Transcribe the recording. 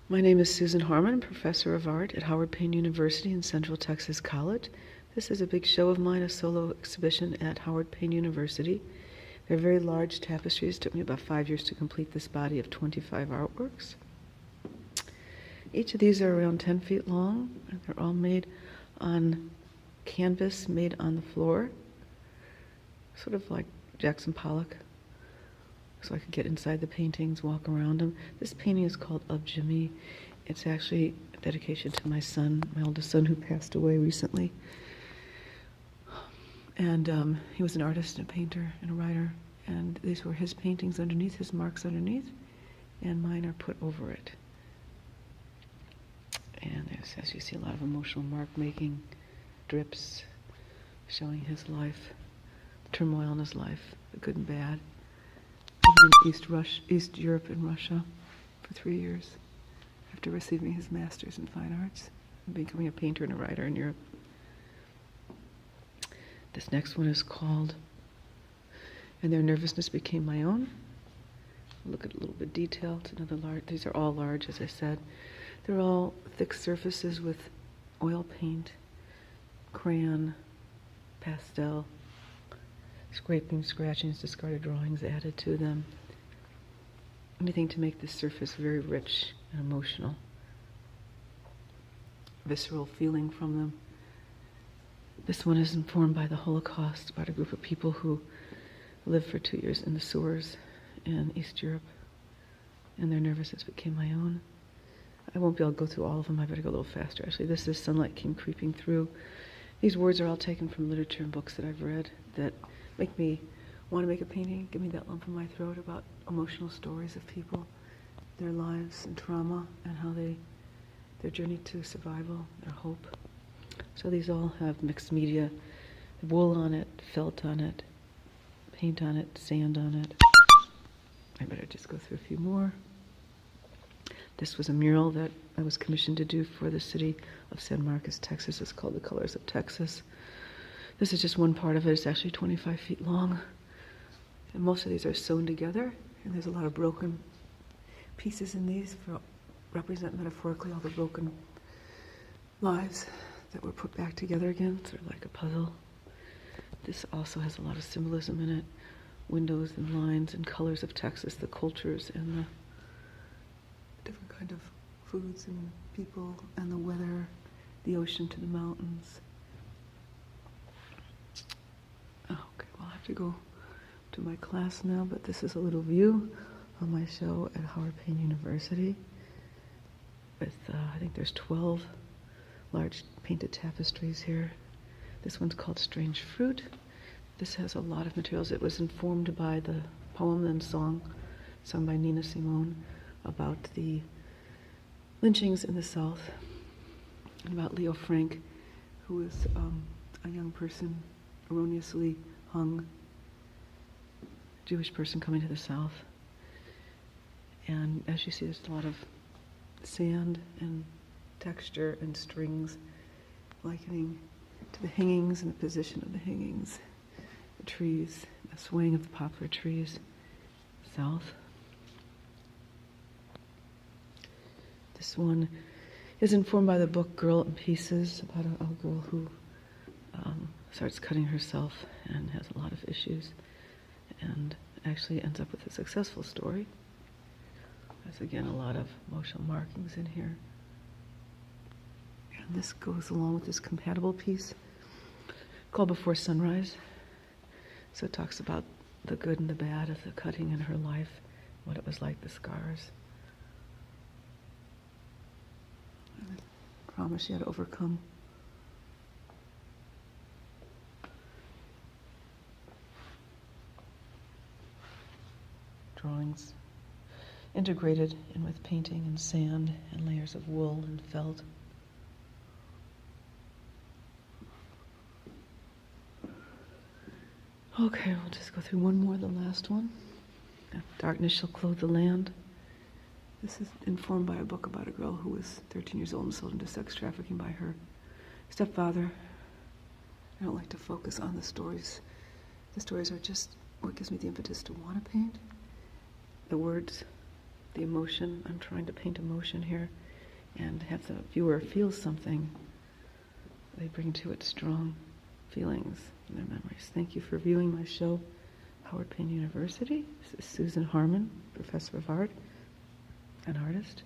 My name is Susan Harmon, professor of art at Howard Payne University in Central Texas College. This is a big show of mine, a solo exhibition at Howard Payne University. They're very large tapestries. It took me about 5 years to complete this body of 25 artworks. Each of these are around 10 feet long, and they're all made on canvas made on the floor, sort of like Jackson Pollock, so I could get inside the paintings, walk around them. This painting is called Of Jimmy. It's actually a dedication to my son, my oldest son, who passed away recently. And he was an artist and a painter and a writer, and these were his paintings underneath, his marks underneath, and mine are put over it. And there's, as you see, a lot of emotional mark making, drips, showing his life, the turmoil in his life, the good and bad. Living in East Europe and Russia for 3 years after receiving his master's in fine arts and becoming a painter and a writer in Europe. This next one is called And Their Nervousness Became My Own. Look at a little bit detail. It's another large. These are all large, as I said. They're all thick surfaces with oil paint, crayon, pastel, scraping, scratchings, discarded drawings added to them. Anything to make this surface very rich and emotional. Visceral feeling from them. This one is informed by the Holocaust, about a group of people who lived for 2 years in the sewers in East Europe, and their nervousness became my own. I won't be able to go through all of them. I better go a little faster. Actually, this is Sunlight Came Creeping Through. These words are all taken from literature and books that I've read that make me want to make a painting, give me that lump in my throat about emotional stories of people, their lives and trauma, and how their journey to survival, their hope. So these all have mixed media, wool on it, felt on it, paint on it, sand on it. I better just go through a few more. This was a mural that I was commissioned to do for the city of San Marcos, Texas. It's called The Colors of Texas. This is just one part of it. It's actually 25 feet long. And most of these are sewn together, and there's a lot of broken pieces in these for represent metaphorically all the broken lives that were put back together again, sort of like a puzzle. This also has a lot of symbolism in it. Windows and lines and colors of Texas, the cultures and the different kind of foods and people and the weather, the ocean to the mountains. Oh, okay, well, I have to go to my class now, but this is a little view of my show at Howard Payne University with, I think there's 12 large painted tapestries here. This one's called Strange Fruit. This has a lot of materials. It was informed by the poem and song sung by Nina Simone about the lynchings in the South, and about Leo Frank, who was a young person erroneously hung, Jewish person coming to the South. And as you see, there's a lot of sand and texture and strings, likening to the hangings and the position of the hangings, the trees, the swaying of the poplar trees, south. This one is informed by the book Girl in Pieces, about a girl who starts cutting herself and has a lot of issues, and actually ends up with a successful story. There's again a lot of emotional markings in here. And this goes along with this compatible piece called Before Sunrise. So it talks about the good and the bad of the cutting in her life, what it was like, the scars. And the trauma she had to overcome. Drawings integrated in with painting and sand and layers of wool and felt. Okay, we'll just go through one more, the last one. Darkness Shall Clothe the Land. This is informed by a book about a girl who was 13 years old and sold into sex trafficking by her stepfather. I don't like to focus on the stories. The stories are just what gives me the impetus to want to paint. The words the emotion. I'm trying to paint emotion here and have the viewer feel something. They bring to it strong feelings in their memories. Thank you for viewing my show, Howard Payne University. This is Susan Harmon, Professor of Art, an artist.